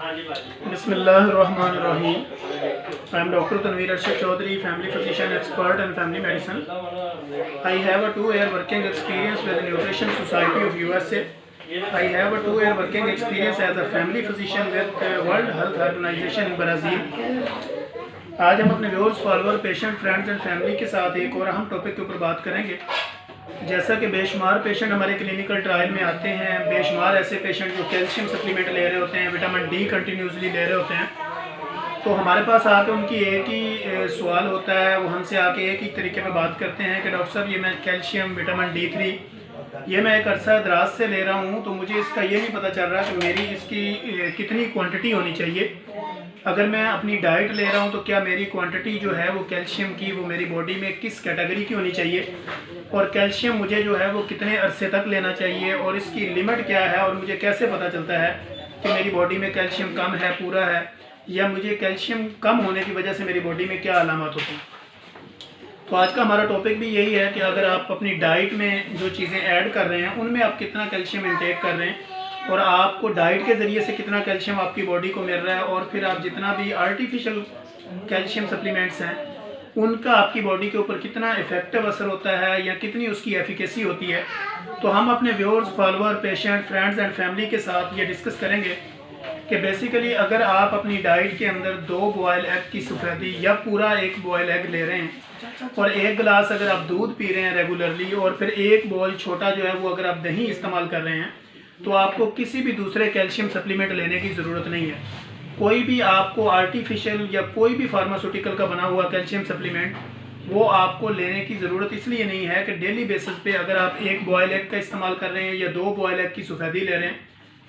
Bismillahirrahmanirrahim. I am Dr. Tanveer Arshad Chaudhary, family physician expert in family medicine. I have a 2-year working experience with the Nutrition Society of USA. I have a 2-year working experience as a family physician with the World Health Organization in Brazil. आज हम अपने viewers, follower, patient, friends and family के साथ एक और अहम topic के ऊपर बात करेंगे। जैसा कि बेशुमार पेशेंट हमारे क्लिनिकल ट्रायल में आते हैं, बेशुमार ऐसे पेशेंट जो कैल्शियम सप्लीमेंट ले रहे होते हैं, विटामिन डी कंटिन्यूसली ले रहे होते हैं, तो हमारे पास आके उनकी एक ही सवाल होता है। वो हमसे आके एक ही तरीके में बात करते हैं कि डॉक्टर साहब, ये मैं कैल्शियम, विटामिन D3 ये मैं एक अरसा दराज से ले रहा हूँ, तो मुझे इसका ये नहीं पता चल रहा कि मेरी इसकी कितनी क्वांटिटी होनी चाहिए। अगर मैं अपनी डाइट ले रहा हूँ तो क्या मेरी क्वांटिटी जो है वो कैल्शियम की, वो मेरी बॉडी में किस कैटेगरी की होनी चाहिए, और कैल्शियम मुझे जो है वो कितने अरसे तक लेना चाहिए, और इसकी लिमिट क्या है, और मुझे कैसे पता चलता है कि मेरी बॉडी में कैल्शियम कम है, पूरा है, या मुझे कैल्शियम कम होने की वजह से मेरी बॉडी में क्या अलामत होती हैं। तो आज का हमारा टॉपिक भी यही है कि अगर आप अपनी डाइट में जो चीज़ें ऐड कर रहे हैं उनमें आप कितना कैल्शियम इंटेक कर रहे हैं, और आपको डाइट के ज़रिए से कितना कैल्शियम आपकी बॉडी को मिल रहा है, और फिर आप जितना भी आर्टिफिशियल कैल्शियम सप्लीमेंट्स हैं उनका आपकी बॉडी के ऊपर कितना इफेक्टिव असर होता है या कितनी उसकी एफिकेसी होती है। तो हम अपने viewers, follower, patient, friends and family के साथ ये डिस्कस करेंगे कि बेसिकली अगर आप अपनी डाइट के अंदर 2 बॉयल एग की सफ़ेदी या पूरा 1 बॉयल एग ले रहे हैं, और 1 गिलास अगर आप दूध पी रहे हैं रेगुलरली, और फिर 1 बॉल छोटा जो है वो अगर आप दही इस्तेमाल कर रहे हैं, तो आपको किसी भी दूसरे कैल्शियम सप्लीमेंट लेने की ज़रूरत नहीं है। कोई भी आपको आर्टिफिशियल या कोई भी फार्मास्यूटिकल का बना हुआ कैल्शियम सप्लीमेंट वो आपको लेने की ज़रूरत इसलिए नहीं है कि डेली बेसिस पे अगर आप 1 बॉयल एग का इस्तेमाल कर रहे हैं या 2 बॉयल एग की सफ़ेदी ले रहे हैं,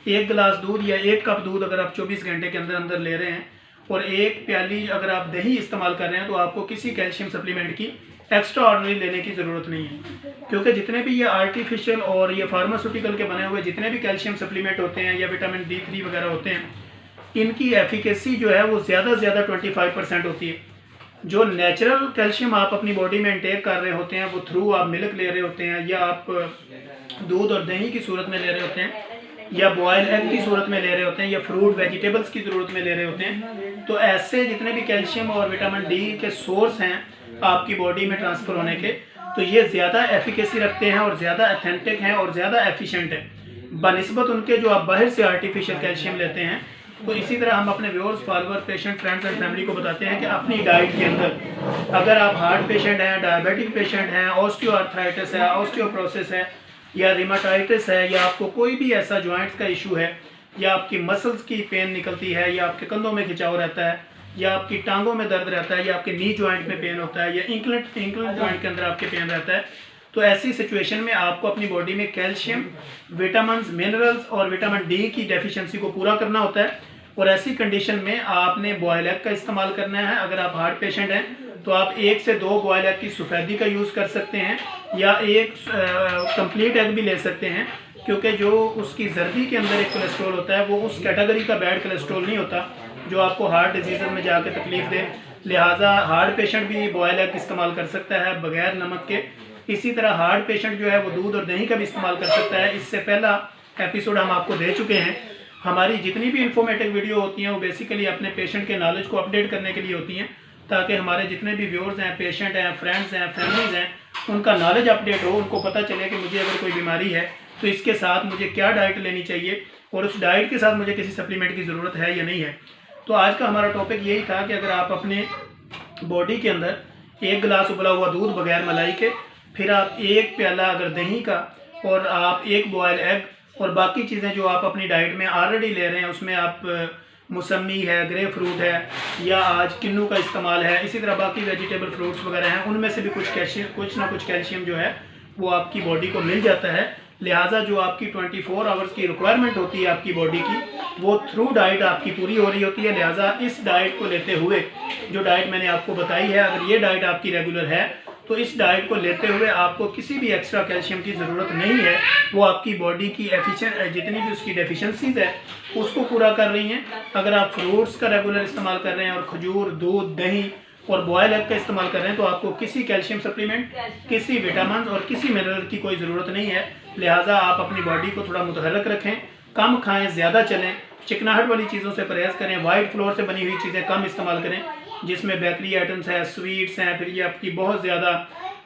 1 गिलास दूध या 1 कप दूध अगर आप 24 घंटे के अंदर अंदर ले रहे हैं, और 1 प्याली अगर आप दही इस्तेमाल कर रहे हैं, तो आपको किसी कैल्शियम सप्लीमेंट की एक्स्ट्रा ऑर्डिनरी लेने की ज़रूरत नहीं है। क्योंकि जितने भी ये आर्टिफिशियल और ये फार्मास्यूटिकल के बने हुए जितने भी कैल्शियम सप्लीमेंट होते हैं या विटामिन D3 वगैरह होते हैं, इनकी एफिकेसी जो है वो ज़्यादा से ज़्यादा 25% होती है। जो नेचुरल कैल्शियम आप अपनी बॉडी में इंटेक कर रहे होते हैं वो थ्रू आप मिल्क ले रहे होते हैं, या आप दूध और दही की सूरत में ले रहे होते हैं, या बॉयल एग की सूरत में ले रहे होते हैं, या फ्रूट वेजिटेबल्स की ज़रूरत में ले रहे होते हैं, तो ऐसे जितने भी कैल्शियम और विटामिन डी के सोर्स हैं आपकी बॉडी में ट्रांसफ़र होने के, तो ये ज़्यादा एफिकेसी रखते हैं और ज़्यादा अथेंटिक हैं और ज़्यादा एफिशिएंट हैं बनिस्बत उनके जो आप बाहर से आर्टिफिशियल कैल्शियम लेते हैं। तो इसी तरह हम अपने viewers, follower, patient, friends and family को बताते हैं कि अपनी डाइट के अंदर अगर आप हार्ट पेशेंट हैं, डायबिटिक पेशेंट हैं, ऑस्टियोआर्थराइटिस है, ऑस्टियोप्रोसिस है, या रिमाटाइटिस है, या आपको कोई भी ऐसा जॉइंट्स का इशू है, या आपकी मसल्स की पेन निकलती है, या आपके कंधों में खिंचाव रहता है, या आपकी टांगों में दर्द रहता है, या आपके नी जॉइंट में पेन होता है, या इंकल जॉइंट के अंदर आपके पेन रहता है, तो ऐसी सिचुएशन में आपको अपनी बॉडी में कैल्शियम, विटामिन, मिनरल्स और विटामिन डी की डेफिशिएंसी को पूरा करना होता है। और ऐसी कंडीशन में आपने बॉयल एग का इस्तेमाल करना है। अगर आप हार्ट पेशेंट हैं तो आप 1 से 2 बॉयल एग की सफ़ेदी का यूज़ कर सकते हैं, या एक कंप्लीट एग भी ले सकते हैं, क्योंकि जो उसकी जर्दी के अंदर एक कोलेस्ट्रॉल होता है वो उस कैटेगरी का बैड कोलेस्ट्रॉल नहीं होता जो आपको हार्ट डिजीज़ में जाके तकलीफ दे। लिहाजा हार्ट पेशेंट भी बॉयल एग इस्तेमाल कर सकता है बगैर नमक के। इसी तरह हार्ट पेशेंट जो है वो दूध और दही का भी इस्तेमाल कर सकता है। इससे पहला एपिसोड हम आपको दे चुके हैं। हमारी जितनी भी इन्फॉर्मेटिव वीडियो होती हैं वो बेसिकली अपने पेशेंट के नॉलेज को अपडेट करने के लिए होती हैं, ताकि हमारे जितने भी व्यूअर्स हैं, पेशेंट हैं, फ्रेंड्स हैं, फैमिलीज़ हैं, उनका नॉलेज अपडेट हो, उनको पता चले कि मुझे अगर कोई बीमारी है तो इसके साथ मुझे क्या डाइट लेनी चाहिए, और उस डाइट के साथ मुझे किसी सप्लीमेंट की ज़रूरत है या नहीं है। तो आज का हमारा टॉपिक यही था कि अगर आप अपने बॉडी के अंदर 1 गिलास उबला हुआ दूध बगैर मलाई के, फिर आप 1 प्याला अगर दही का, और आप 1 बॉयल एग, और बाकी चीज़ें जो आप अपनी डाइट में ऑलरेडी ले रहे हैं उसमें आप मौसमी है, ग्रे फ्रूट है, या आज किन्नू का इस्तेमाल है, इसी तरह बाकी वेजिटेबल फ्रूट्स वगैरह हैं, उनमें से भी कुछ ना कुछ कैल्शियम जो है वो आपकी बॉडी को मिल जाता है। लिहाजा जो आपकी 24 आवर्स की रिक्वायरमेंट होती है आपकी बॉडी की, वो थ्रू डाइट आपकी पूरी हो रही होती है। लिहाजा इस डाइट को लेते हुए, जो डाइट मैंने आपको बताई है, अगर ये डाइट आपकी रेगुलर है तो इस डाइट को लेते हुए आपको किसी भी एक्स्ट्रा कैल्शियम की ज़रूरत नहीं है। वो आपकी बॉडी की जितनी भी उसकी डेफिशिएंसीज है उसको पूरा कर रही हैं। अगर आप फ्रूट्स का रेगुलर इस्तेमाल कर रहे हैं, और खजूर, दूध, दही और बॉयल एग का इस्तेमाल कर रहे हैं, तो आपको किसी कैल्शियम सप्लीमेंट, किसी विटामिन और किसी मिनरल की कोई ज़रूरत नहीं है। लिहाजा आप अपनी बॉडी को थोड़ा मुतहर्रिक रखें, कम खाएं, ज़्यादा चलें, चिकनाहट वाली चीज़ों से परहेज़ करें, वाइट फ्लोर से बनी हुई चीज़ें कम इस्तेमाल करें जिसमें बेकरी आइटम्स है, स्वीट्स हैं, फिर ये आपकी बहुत ज़्यादा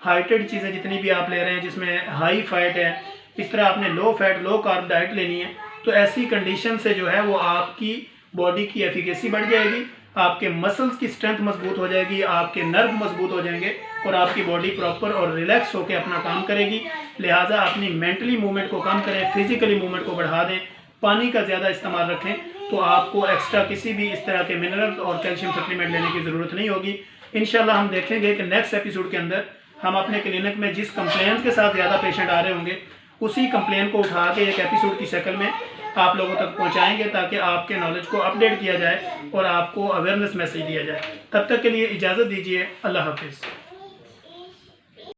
हाइटेड चीज़ें जितनी भी आप ले रहे हैं जिसमें हाई फैट है, इस तरह आपने low fat low carb diet लेनी है। तो ऐसी कंडीशन से जो है वो आपकी बॉडी की एफिकेसी बढ़ जाएगी, आपके मसल्स की स्ट्रेंथ मजबूत हो जाएगी, आपके नर्व मजबूत हो जाएंगे और आपकी बॉडी प्रॉपर और रिलैक्स होकर अपना काम करेगी। लिहाजा अपनी मेंटली मूवमेंट को कम करें, फिजिकली मूवमेंट को बढ़ा दें, पानी का ज़्यादा इस्तेमाल रखें, तो आपको एक्स्ट्रा किसी भी इस तरह के मिनरल्स और कैल्शियम सप्लीमेंट लेने की ज़रूरत नहीं होगी। इंशाल्लाह हम देखेंगे कि नेक्स्ट एपिसोड के अंदर हम अपने क्लिनिक में जिस कंप्लेन के साथ ज़्यादा पेशेंट आ रहे होंगे उसी कंप्लेन को उठा के एक एपिसोड की शक्ल में आप लोगों तक पहुंचाएंगे ताकि आपके नॉलेज को अपडेट किया जाए और आपको अवेयरनेस मैसेज दिया जाए। तब तक के लिए इजाज़त दीजिए। अल्लाह हाफिज़।